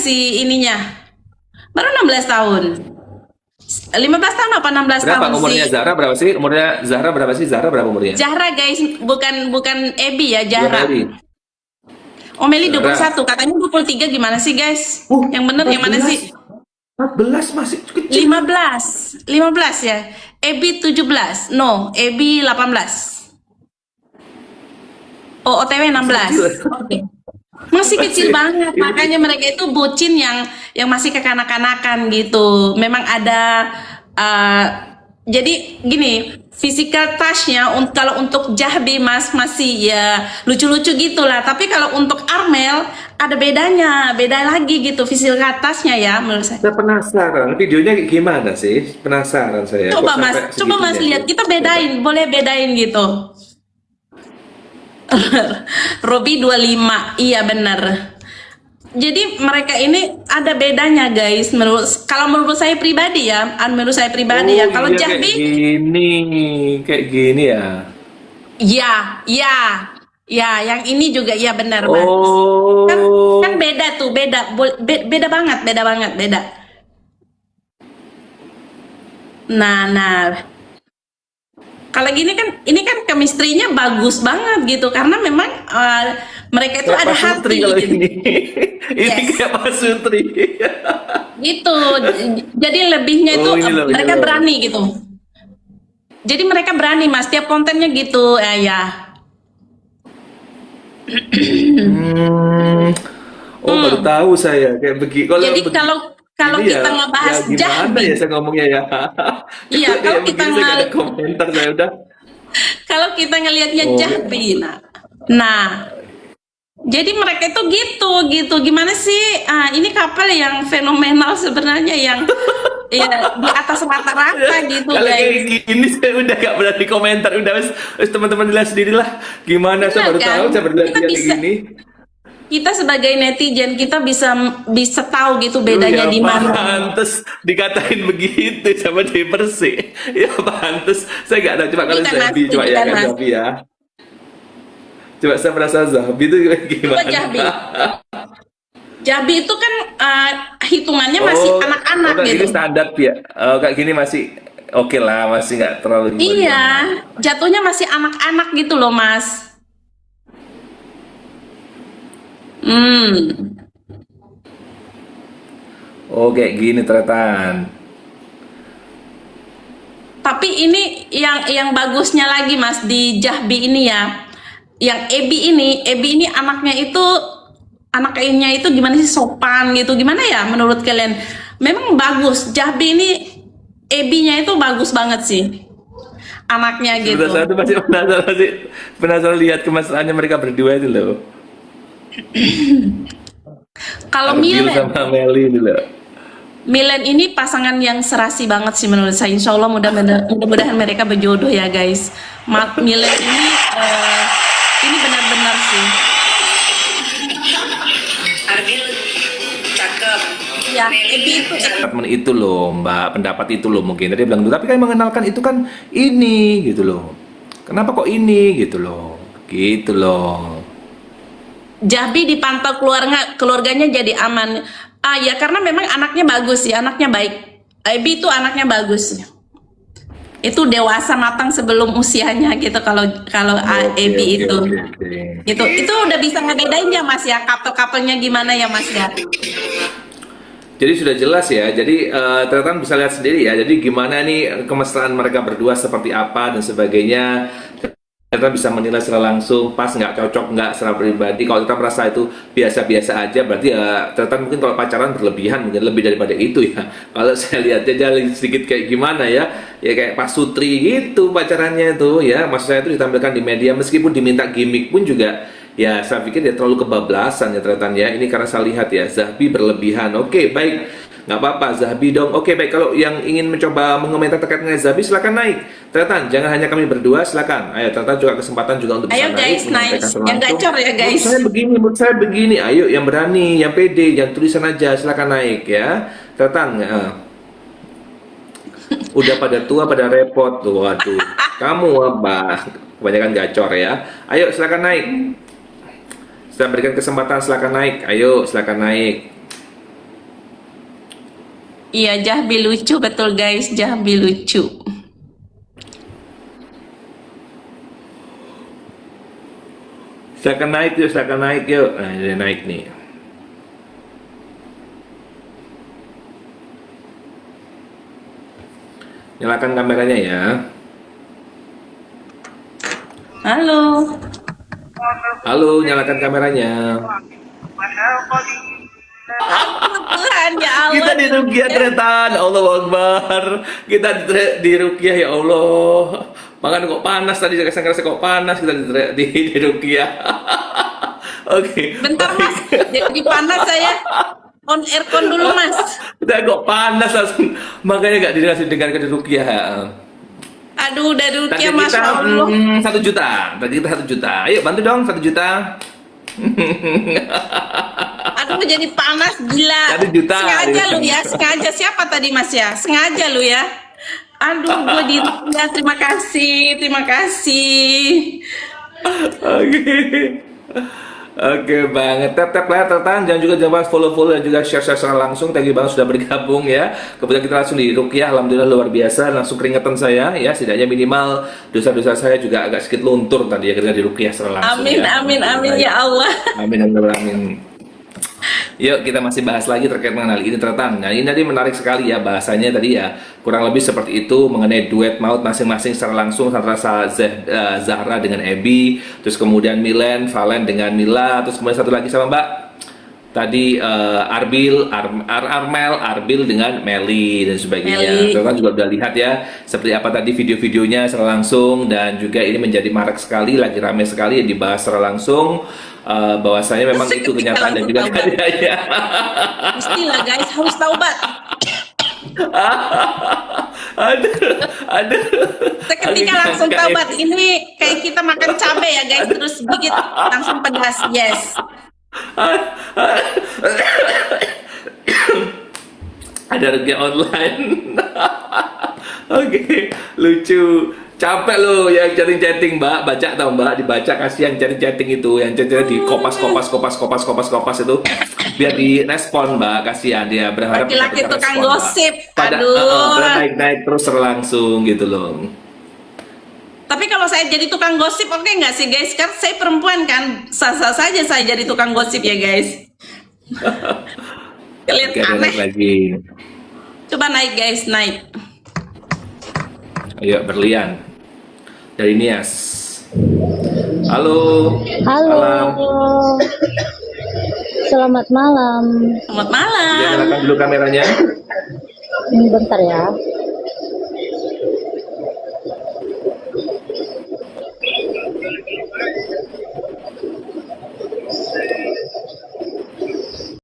si ininya. Baru 16 tahun. 15 tahun apa 16 Berapa tahun umurnya si Zahra berapa sih? Umurnya Zahra berapa sih? Zahra berapa umurnya? Zahra guys, bukan bukan Ebi ya, Dua Zahra. kali. Omeli Zahra. 21, katanya 23 gimana sih guys? Yang bener yang mana 14. sih? 14 masih kecil. 15 ya. Ebi 17. No, Ebi 18. Oh, OTW 16. Kecil. Oke. Masih kecil Masih. banget, Ini makanya mereka itu bucin yang masih kekanak-kanakan gitu. Memang ada eh, jadi gini, physical touch-nya kalau untuk Jahbi Mas masih ya lucu-lucu gitulah. Tapi kalau untuk Armel ada bedanya, beda lagi gitu physical touch-nya ya menurut saya. saya penasaran videonya kayak gimana sih? Penasaran saya. Kok Coba Mas, sampai coba Mas segitunya lihat, sih? kita Coba. bedain, boleh bedain gitu. Robi 25, iya benar. Jadi mereka ini ada bedanya guys. Kalau menurut saya pribadi ya, menurut saya pribadi Oh ya. Kalau iya kayak Jahbi, gini. Kayak gini ya. ya, ya, ya, yang ini juga ya benar Mas. Kan kan Oh. beda tuh, beda banget, beda banget, beda. Nah, kalau gini kan, ini kan chemistry-nya bagus banget gitu, karena memang mereka itu Kayak ada Pak Sutri hati kalau gitu. ini. Ini Yes. kayak Pak Sutri. Gitu. Jadi lebihnya itu Oh ini loh, ini mereka loh. berani gitu. Jadi mereka berani Mas, tiap kontennya gitu. Ya. Hmm. Oh baru Hmm. tahu saya kayak begini. Kalau Jadi kalau kalau begini ya, kita ya ngebahas gimana ya Jahbi, saya ngomongnya ya. iya, Kalau kayak begini saya gak ada komentar saya udah. kalau kita ngelihatnya Oh, Jahbi, nah, jadi mereka itu gitu. Gimana sih? Ini couple yang fenomenal sebenarnya, yang ya di atas ya, rata-rata gitu kalau kayak guys. gini saya udah gak berani komentar. Udah wes teman-teman lihat sendirilah. Gimana saya Benar baru kan? tahu saya baru lihat Kita dia kayak bisa gini. kita sebagai netizen kita bisa bisa tahu gitu Oh bedanya ya di mana. pantes dikatain begitu sama dia Persik. Ya pantes. Saya gak tahu coba kalau Bukan Mas, Zabi coba ya bukan kan Mas. Zabi ya. Coba saya merasa Zabi itu Coba gimana? Jahbi. Jahbi itu kan hitungannya masih Oh, oh anak-anak kayak gitu. gini standar ya. Oh, kayak gini masih oke lah, masih nggak terlalu gimana Iya, gimana. jatuhnya masih anak-anak gitu loh Mas. Hmm. Oh kayak gini ternyata. Tapi ini yang bagusnya lagi Mas di Jahbi ini ya. Yang Ebi ini anaknya itu anaknya itu gimana sih, sopan gitu. Gimana ya menurut kalian? Memang bagus. Jahbi ini Ebinya itu bagus banget sih. Anaknya Sebentar saya gitu. tuh masih penasaran lihat kemesraannya mereka berdua itu loh. Kalau Arbil sama Meli itu loh. Milen ini pasangan yang serasi banget sih menurut saya. Insya Allah mudah-mudahan mereka berjodoh ya guys. Milen ini benar-benar sih. Arbil cakep. Ya, Ebi itu Teman itu loh, Mbak, pendapat itu loh mungkin. Tadi bilang, tapi kan mengenalkan itu kan ini gitu loh. Kenapa kok ini gitu loh. Gitu loh. Jahbi dipantau keluarganya jadi aman. Ya karena memang anaknya bagus sih, anaknya baik. Ebi itu anaknya bagus. Itu dewasa matang sebelum usianya gitu kalau kalau Oke, Ebi oke, itu. oke, oke. Itu udah bisa ngebedain ya Mas ya, couple-couplenya gimana ya Mas ya. Jadi sudah jelas ya. Jadi teman-teman bisa lihat sendiri ya. Jadi gimana nih kemesraan mereka berdua seperti apa dan sebagainya. Kita bisa menilai secara langsung pas nggak cocok nggak secara pribadi. Kalau kita merasa itu biasa-biasa aja, berarti ya ternyata mungkin kalau pacaran berlebihan mungkin lebih daripada itu ya. Kalau saya lihatnya jadi sedikit kayak gimana ya, ya kayak Pak Sutri gitu pacarannya itu ya. Maksud saya itu ditampilkan di media meskipun diminta gimmick pun juga. Ya, saya pikir dia terlalu kebablasan ya ternyata ya. Ini karena saya lihat ya, Zahbi berlebihan. Oke, baik. Nggak apa-apa, Zahbi dong. Oke, baik. Kalau yang ingin mencoba mengomentar terkait dengan Zahbi, silakan naik. Ternyata, jangan hanya kami berdua, silakan. Ayo, ternyata juga kesempatan juga untuk bisa Ayo naik. guys, naik. menyampaikan Yang langsung. gacor ya guys. Menurut saya begini. Ayo, yang berani, yang pede, yang tulisan aja, silakan naik ya. Ternyata, udah pada tua, pada repot tuh. Waduh, kamu apa? Kebanyakan gacor ya. Ayo, silakan naik. Saya berikan kesempatan, silakan naik. Ayo, silakan naik. Iya, Jahbi lucu betul guys, Jahbi lucu. Silakan naik yuk, silakan naik yuk. Nah, ini naik nih. Nyalakan kameranya ya. Halo. Halo, nyalakan kameranya. Tuhan ya Kita Allah. di Rukiah Tretan, Allahu Akbar. Kita di Rukiah ya Allah. Makan kok panas tadi, ngerasa kok panas kita di Rukiah. Oke. Bentar Mas, jadi panas saya. On aircon dulu Mas. Udah kok panas langsung. Makanya gak dikasih dengarkan di Rukiah. Aduh, dari Tadi Rukia kita Masya Allah. 1 juta. Tadi kita 1 juta. Ayo bantu dong 1 juta. Aduh, jadi panas gila. 1 juta. Sengaja lu ya, sengaja. Siapa tadi Mas ya? Sengaja lu ya. Aduh, gue di Rukia. Terima kasih, terima kasih. Oke. Oke banget, tap lah teman, jangan juga jangan lupa follow dan juga share secara langsung. Thank you banget sudah bergabung ya. Kemudian kita langsung di Rukiah, alhamdulillah luar biasa, langsung keringetan saya ya, setidaknya minimal dosa-dosa saya juga agak sedikit luntur tadi ya ketika di Rukiah secara langsung. Amin, ya. amin, amin ya Allah. Amin, amin. Yuk kita masih bahas lagi terkait mengenai ini teretan. Nah ini tadi menarik sekali ya bahasanya tadi ya kurang lebih seperti itu mengenai duet maut masing-masing secara langsung antara Zahra dengan Ebi, terus kemudian Milen, Valen dengan Mila, terus kemudian satu lagi sama Mbak tadi Arbil dengan Meli dan sebagainya. Teretan juga udah lihat ya seperti apa tadi video-videonya secara langsung dan juga ini menjadi marak sekali, lagi ramai sekali yang dibahas secara langsung. Bahwasanya memang itu kenyataan dan juga keadaannya. Pastilah guys, harus taubat. Aduh. Seketika langsung taubat. Ini kayak kita makan cabai ya guys, terus gigit langsung pedas. Yes. Ada Rukiah online. Oke, lucu. Capek lo yang chatting Mbak, baca tau Mbak, dibaca kasihan chatting itu, yang chatting di kopas itu, biar direspon Mbak, kasihan dia berharap Laki-laki kita tukang respon, Mbak. gosip, Pada aduh. naik terus langsung gitu loh. Tapi kalau saya jadi tukang gosip, oke nggak sih guys? Kan saya perempuan kan, sah-sah saja saya jadi tukang gosip ya guys. Kalian Oke, aneh. naik lagi. Coba naik guys, naik. Ayo berlian. Dari Nias. Halo. Halo. Malam. Selamat malam. Selamat Ya, malam. nyalakan dulu kameranya. Bentar ya.